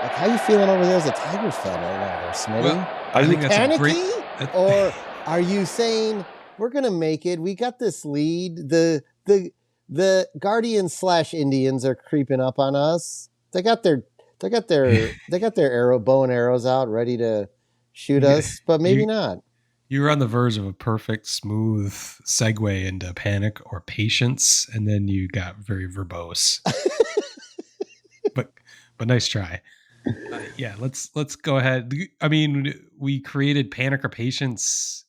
Like, how you feeling over there as a Tigers fan right now, there, Smitty? Well, are I you think that's a panicky, great. or are you saying we're gonna make it? We got this lead. The Guardians / Indians are creeping up on us. They got their bow and arrows out, ready to shoot us, but maybe not. You were on the verge of a perfect, smooth segue into panic or patience, and then you got very verbose. but nice try. Yeah, let's go ahead. I mean, we created panic or patience,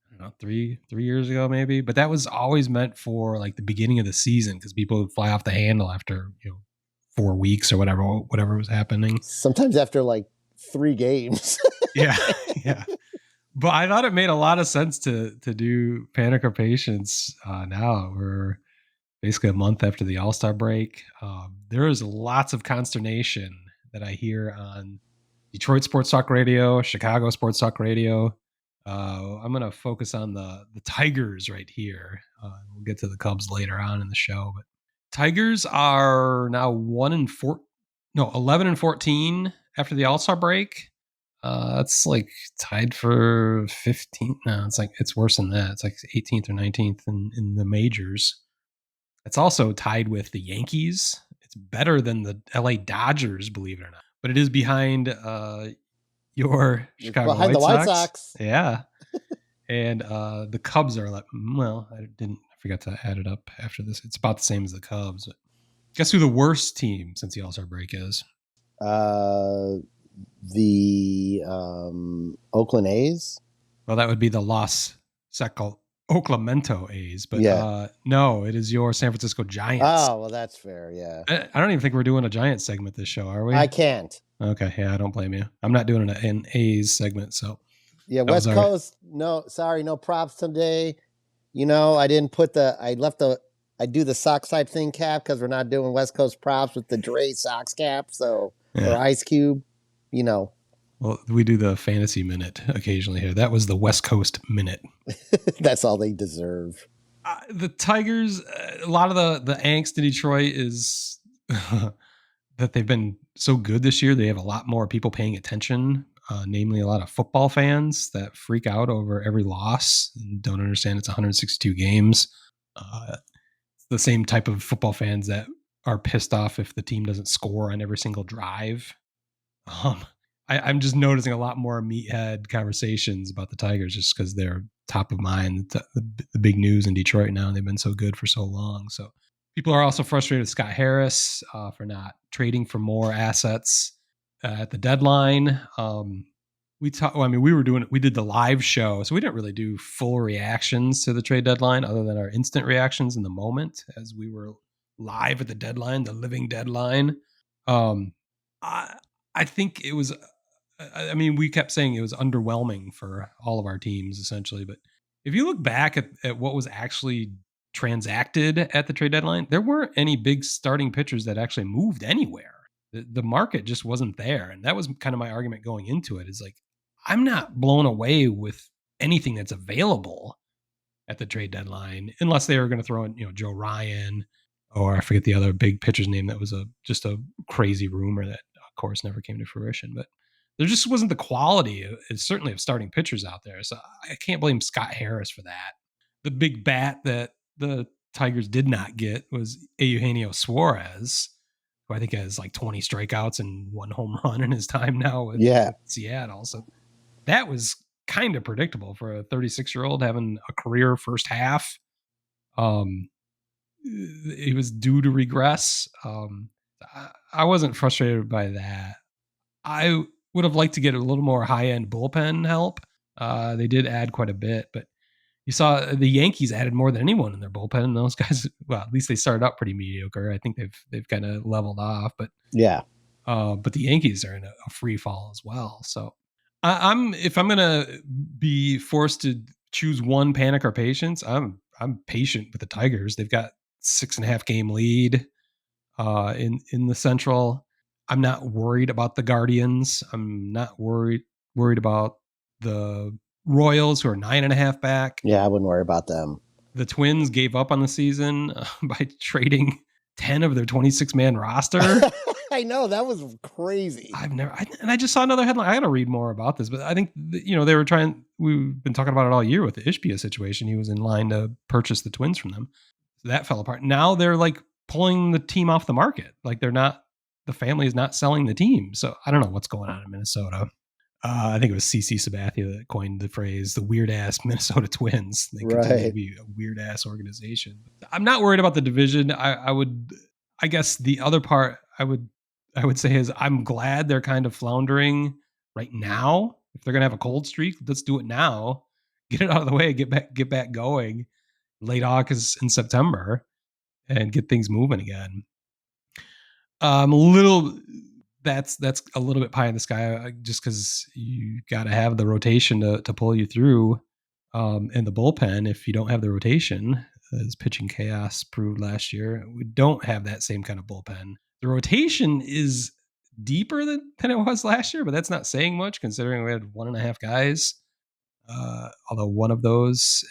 I don't know, three years ago maybe, but that was always meant for like the beginning of the season because people would fly off the handle after 4 weeks or whatever was happening. Sometimes after like 3 games. yeah. But I thought it made a lot of sense to do panic or patience now. We're basically a month after the All-Star break. There is lots of consternation that I hear on Detroit Sports Talk Radio, Chicago Sports Talk Radio. I'm going to focus on the Tigers right here. We'll get to the Cubs later on in the show. But Tigers are now 11 and 14 after the All-Star break. That's like tied for 15th. No, it's worse than that. It's like 18th or 19th in the majors. It's also tied with the Yankees. It's better than the LA Dodgers, believe it or not. But it is behind your Chicago behind White Sox. Sox. Yeah. And the Cubs are like, well, I forgot to add it up after this. It's about the same as the Cubs. But guess who the worst team since the All-Star break is? The Oakland A's. Well, that would be the Los Oaklamento A's, but no, it is your San Francisco Giants. Oh, well, that's fair. Yeah. I don't even think we're doing a Giants segment this show, are we? I can't. Okay. Yeah, I don't blame you. I'm not doing an A's segment, so. Yeah, West Coast. No, sorry, no props today. I didn't put I do the Sox type thing cap because we're not doing West Coast props with the Dre Sox cap, so or Ice Cube. Well, we do the fantasy minute occasionally here. That was the West Coast minute. That's all they deserve. The Tigers, a lot of the angst in Detroit is that they've been so good this year. They have a lot more people paying attention, namely a lot of football fans that freak out over every loss and don't understand it's 162 games. It's the same type of football fans that are pissed off if the team doesn't score on every single drive. I'm just noticing a lot more meathead conversations about the Tigers just because they're top of mind, the big news in Detroit now. And they've been so good for so long. So people are also frustrated with Scott Harris for not trading for more assets at the deadline. We did the live show, so we didn't really do full reactions to the trade deadline other than our instant reactions in the moment as we were live at the deadline, the living deadline. I think it was, we kept saying it was underwhelming for all of our teams essentially. But if you look back at what was actually transacted at the trade deadline, there weren't any big starting pitchers that actually moved anywhere. The market just wasn't there. And that was kind of my argument going into it, is like, I'm not blown away with anything that's available at the trade deadline, unless they were going to throw in, Joe Ryan, or I forget the other big pitcher's name that was just a crazy rumor that, of course, never came to fruition. But there just wasn't the quality, certainly of starting pitchers out there. So I can't blame Scott Harris for that. The big bat that the Tigers did not get was Eugenio Suarez, who I think has like 20 strikeouts and 1 home run in his time now with Seattle. So that was kind of predictable for a 36-year-old having a career first half. He was due to regress. I wasn't frustrated by that. I would have liked to get a little more high-end bullpen help. They did add quite a bit, but you saw the Yankees added more than anyone in their bullpen. And those guys, well, at least they started out pretty mediocre. I think they've kind of leveled off, but but the Yankees are in a free fall as well. So if I'm gonna be forced to choose one, panic or patience, I'm patient with the Tigers. They've got 6.5 game lead in the Central. I'm not worried about the Guardians. I'm not worried about the Royals, who are 9.5 back. Yeah, I wouldn't worry about them. The Twins gave up on the season by trading 10 of their 26-man roster. I know, that was crazy. I just saw another headline. I got to read more about this, but I think they were we've been talking about it all year with the Ishbia situation. He was in line to purchase the Twins from them. So that fell apart. Now they're like pulling the team off the market. Like the family is not selling the team. So I don't know what's going on in Minnesota. I think it was CC Sabathia that coined the phrase "the weird ass Minnesota Twins." They continue to be a weird ass organization. I'm not worried about the division. I guess the other part I would say is I'm glad they're kind of floundering right now. If they're gonna have a cold streak, let's do it now. Get it out of the way. Get back going. Late August and September, and get things moving again. A little. That's a little bit pie in the sky, just because you got to have the rotation to pull you through. And the bullpen, if you don't have the rotation, as pitching chaos proved last year, we don't have that same kind of bullpen. The rotation is deeper than it was last year, but that's not saying much considering we had 1.5 guys. Although one of those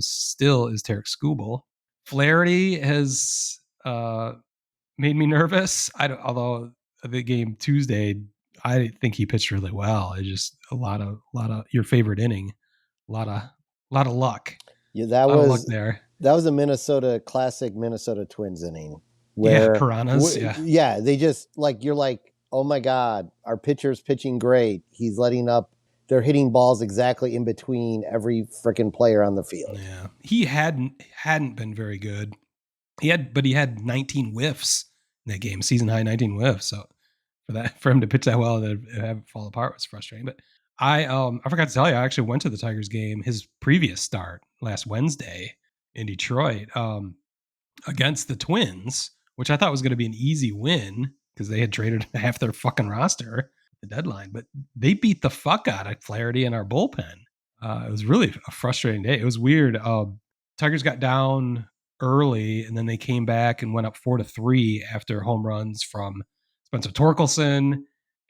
still is Tarek Skubal. Flaherty has made me nervous. Although the game Tuesday, I think he pitched really well. It's just a lot of your favorite inning, a lot of luck. Yeah, that was there. That was a classic Minnesota Twins inning. Where piranhas. Yeah, they just you're like, oh my God, our pitcher's pitching great. He's letting up. They're hitting balls exactly in between every freaking player on the field. Yeah, he hadn't been very good. He had 19 whiffs in that game, season high 19 whiffs. So for him to pitch that well and have it fall apart was frustrating. But I forgot to tell you, I actually went to the Tigers game, his previous start last Wednesday in Detroit, against the Twins, which I thought was going to be an easy win because they had traded half their fucking roster at the deadline. But they beat the fuck out of Flaherty and our bullpen. It was really a frustrating day. It was weird. Tigers got down early, and then they came back and went up 4-3 after home runs from Spencer Torkelson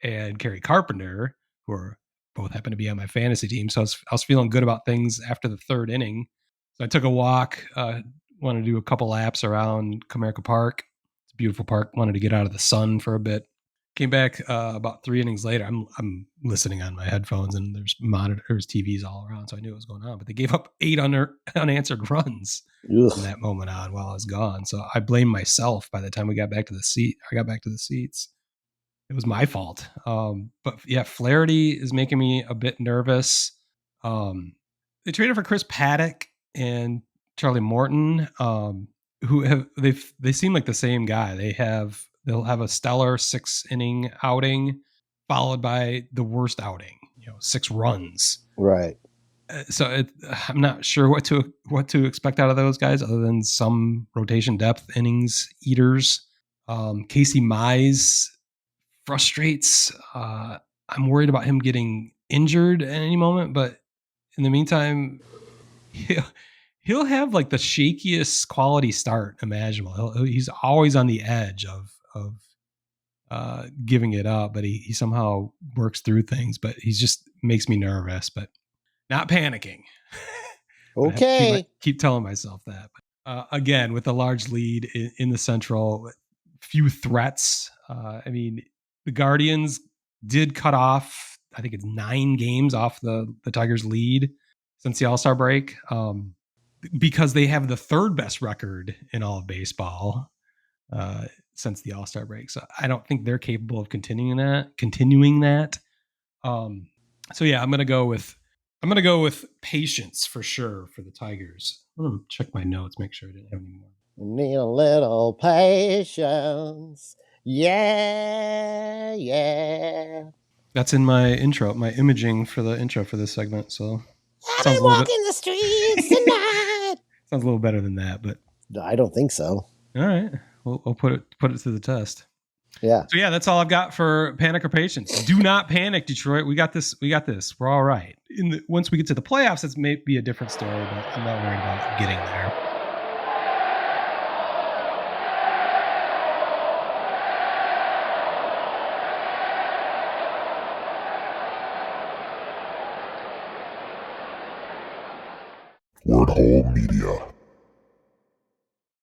and Kerry Carpenter, who are both happen to be on my fantasy team. So I was feeling good about things after the third inning. So I took a walk, wanted to do a couple laps around Comerica Park. It's a beautiful park. Wanted to get out of the sun for a bit. Came back about 3 innings later. I'm listening on my headphones, and there's monitors, TVs all around, so I knew what was going on. But they gave up 8 unanswered runs from that moment on while I was gone. So I blame myself. By the time we got back to the seats. It was my fault. But yeah, Flaherty is making me a bit nervous. They traded for Chris Paddock and Charlie Morton, who they seem like the same guy. They'll have a stellar 6-inning outing followed by the worst outing, 6 runs. Right. So I'm not sure what to expect out of those guys other than some rotation depth, innings eaters. Casey Mize frustrates. I'm worried about him getting injured at any moment, but in the meantime, he'll have like the shakiest quality start imaginable. He's always on the edge of giving it up, but he somehow works through things. But he just makes me nervous, but not panicking. Okay. keep telling myself that. But, again, with a large lead in the Central, few threats. I mean, the Guardians did cut off, I think it's 9 games off the Tigers' lead since the All-Star break, because they have the 3rd best record in all of baseball since the All-Star break. So I don't think they're capable of continuing that. So yeah, I'm gonna go with patience for sure for the Tigers. I'm gonna check my notes, make sure I didn't have any more. Need a little patience. Yeah. That's in my intro, my imaging for the intro for this segment. So I've been walking the streets tonight. Sounds a little better than that, but I don't think so. All right, we'll put it to the test. Yeah. So yeah, that's all I've got for panic or patience. Do not panic, Detroit. We got this. We're all right. Once we get to the playoffs, it may be a different story, but I'm not worried about getting there. Word Hole Media.